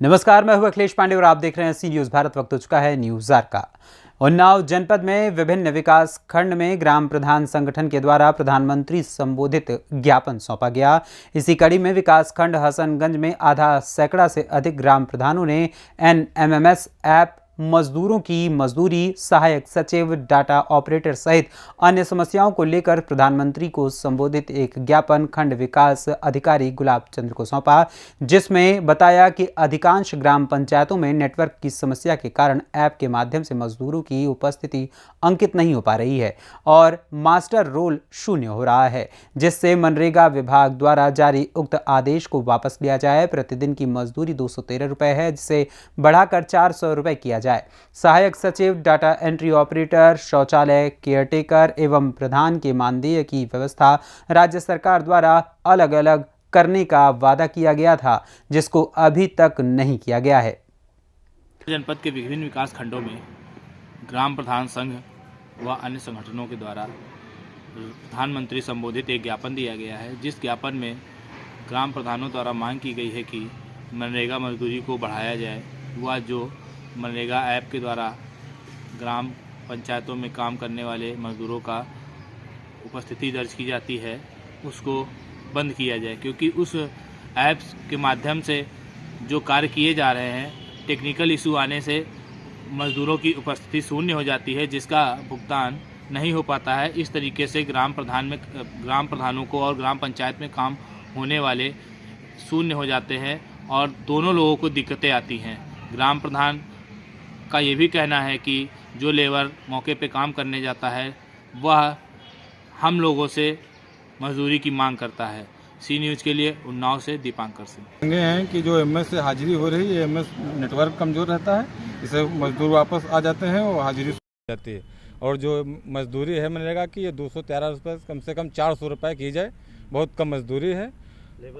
नमस्कार, मैं हूं अखिलेश पांडे और आप देख रहे हैं सी न्यूज़ भारत। वक्त हो चुका है न्यूज़ आर का। उन्नाव जनपद में विभिन्न विकास खंड में ग्राम प्रधान संगठन के द्वारा प्रधानमंत्री संबोधित ज्ञापन सौंपा गया। इसी कड़ी में विकास खंड हसनगंज में आधा सैकड़ा से अधिक ग्राम प्रधानों ने NMMS ऐप, मजदूरों की मजदूरी, सहायक सचिव, डाटा ऑपरेटर सहित अन्य समस्याओं को लेकर प्रधानमंत्री को संबोधित एक ज्ञापन खंड विकास अधिकारी गुलाब चंद्र को सौंपा, जिसमें बताया कि अधिकांश ग्राम पंचायतों में नेटवर्क की समस्या के कारण ऐप के माध्यम से मजदूरों की उपस्थिति अंकित नहीं हो पा रही है और मास्टर रोल शून्य हो रहा है, जिससे मनरेगा विभाग द्वारा जारी उक्त आदेश को वापस लिया जाए। प्रतिदिन की मजदूरी 213 रुपये है, जिसे बढ़ाकर 400 रुपये किया जाए। सहायक सचिव, डाटा एंट्री ऑपरेटर, शौचालय केयरटेकर एवं प्रधान के मानदेय की व्यवस्था राज्य सरकार द्वारा अलग अलग करने का वादा किया गया था, जिसको अभी तक नहीं किया गया है। जनपद के विभिन्न विकास खंडों में ग्राम प्रधान संघ व अन्य संगठनों के द्वारा प्रधानमंत्री संबोधित एक ज्ञापन दिया गया है, जिस ज्ञापन में ग्राम प्रधानों द्वारा मांग की गई है कि मनरेगा मजदूरी को बढ़ाया जाए व जो मनरेगा ऐप के द्वारा ग्राम पंचायतों में काम करने वाले मजदूरों का उपस्थिति दर्ज की जाती है उसको बंद किया जाए, क्योंकि उस ऐप्स के माध्यम से जो कार्य किए जा रहे हैं, टेक्निकल इशू आने से मजदूरों की उपस्थिति शून्य हो जाती है, जिसका भुगतान नहीं हो पाता है। इस तरीके से ग्राम प्रधानों को और ग्राम पंचायत में काम होने वाले शून्य हो जाते हैं और दोनों लोगों को दिक्कतें आती हैं। ग्राम प्रधान का ये भी कहना है कि जो लेबर मौके पे काम करने जाता है वह हम लोगों से मजदूरी की मांग करता है। सी न्यूज़ के लिए उन्नाव से दीपांकर सिंह। हैं कि जो MS से हाजिरी हो रही है, MS नेटवर्क कमज़ोर रहता है, इससे मजदूर वापस आ जाते हैं और हाजिरी जाती है। और जो मजदूरी है मनरेगा की, ये 213 रुपये, कम से कम 400 रुपये की जाए। बहुत कम मजदूरी है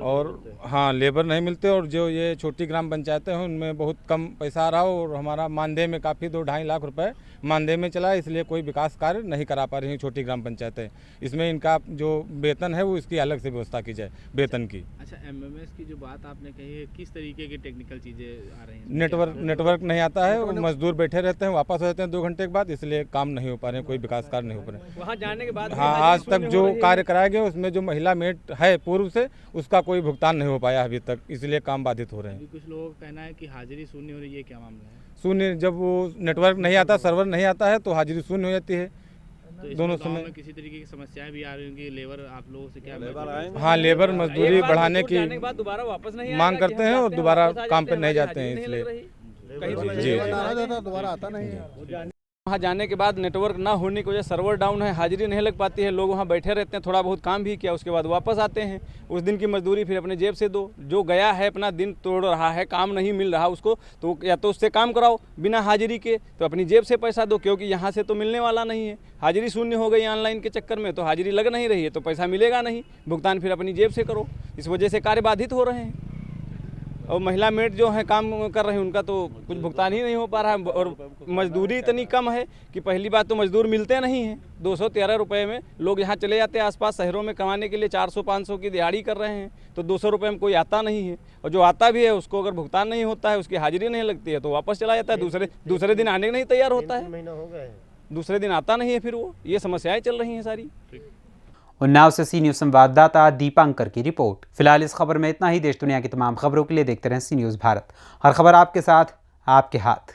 और हाँ, लेबर नहीं मिलते। और जो ये छोटी ग्राम पंचायतें हैं उनमें बहुत कम पैसा आ रहा हो और हमारा मानदेय में काफ़ी 2-2.5 लाख रुपए मानदेय में चला है, इसलिए कोई विकास कार्य नहीं करा पा रही हैं छोटी ग्राम पंचायतें। इसमें इनका जो वेतन है वो इसकी अलग से व्यवस्था की जाए, वेतन की। अच्छा, MMS की जो बात आपने कही है, किस तरीके की टेक्निकल चीज़ें आ रही हैं? नेटवर्क नहीं आता है, मजदूर बैठे रहते हैं, वापस हो जाते हैं 2 घंटे के बाद, इसलिए काम नहीं हो पा रहे हैं, कोई विकास कार्य नहीं हो पा रहे हैं। वहाँ जाने के बाद हाँ, आज तक जो कार्य कराया गया उसमें जो महिला मेट है पूर्व से, उसका कोई भुगतान नहीं हो पाया अभी तक, इसलिए काम बाधित हो रहे हैं। कुछ लोगों का कहना है कि हाजिरी शून्य हो रही है, क्या मामला है? शून्य, जब वो नेटवर्क नहीं आता, सर्वर नहीं आता है तो हाजिरी शून्य हो जाती है। तो दोनों गाँव समय में किसी तरीके की समस्याएं भी आ रही होंगी। लेबर आप लोगों से क्या हाँ, लेबर मजदूरी बढ़ाने की दोबारा वापस नहीं मांग करते हैं और दोबारा काम पे नहीं जाते हैं, इसलिए जी दोबारा आता नहीं है। वहाँ जाने के बाद नेटवर्क ना होने की वजह सर्वर डाउन है, हाजिरी नहीं लग पाती है, लोग वहाँ बैठे रहते हैं, थोड़ा बहुत काम भी किया, उसके बाद वापस आते हैं। उस दिन की मजदूरी फिर अपने जेब से दो। जो गया है अपना दिन तोड़ रहा है, काम नहीं मिल रहा उसको, तो या तो उससे काम कराओ बिना हाजिरी के, तो अपनी जेब से पैसा दो, क्योंकि यहाँ से तो मिलने वाला नहीं है। हाजिरी शून्य हो गई ऑनलाइन के चक्कर में, तो हाजिरी लग नहीं रही है तो पैसा मिलेगा नहीं, भुगतान फिर अपनी जेब से करो। इस वजह से कार्य बाधित हो रहे हैं। और महिला मेट जो है काम कर रहे हैं उनका तो कुछ भुगतान ही नहीं हो पा रहा है। और मजदूरी इतनी कम है कि पहली बात तो मजदूर मिलते नहीं हैं। 213 रुपये में लोग यहाँ चले जाते हैं आसपास शहरों में कमाने के लिए, 400-500 की दिहाड़ी कर रहे हैं, तो 200 रुपये में कोई आता नहीं है। और जो आता भी है उसको अगर भुगतान नहीं होता है, उसकी हाजिरी नहीं लगती है, तो वापस चला जाता है। दूसरे दिन आने नहीं तैयार होता है, दूसरे दिन आता नहीं है फिर वो। ये समस्याएँ चल रही हैं सारी। उन्नाव से सी न्यूज़ संवाददाता दीपांकर की रिपोर्ट। फिलहाल इस खबर में इतना ही। देश दुनिया की तमाम खबरों के लिए देखते रहें सी न्यूज़ भारत। हर खबर आपके साथ, आपके हाथ।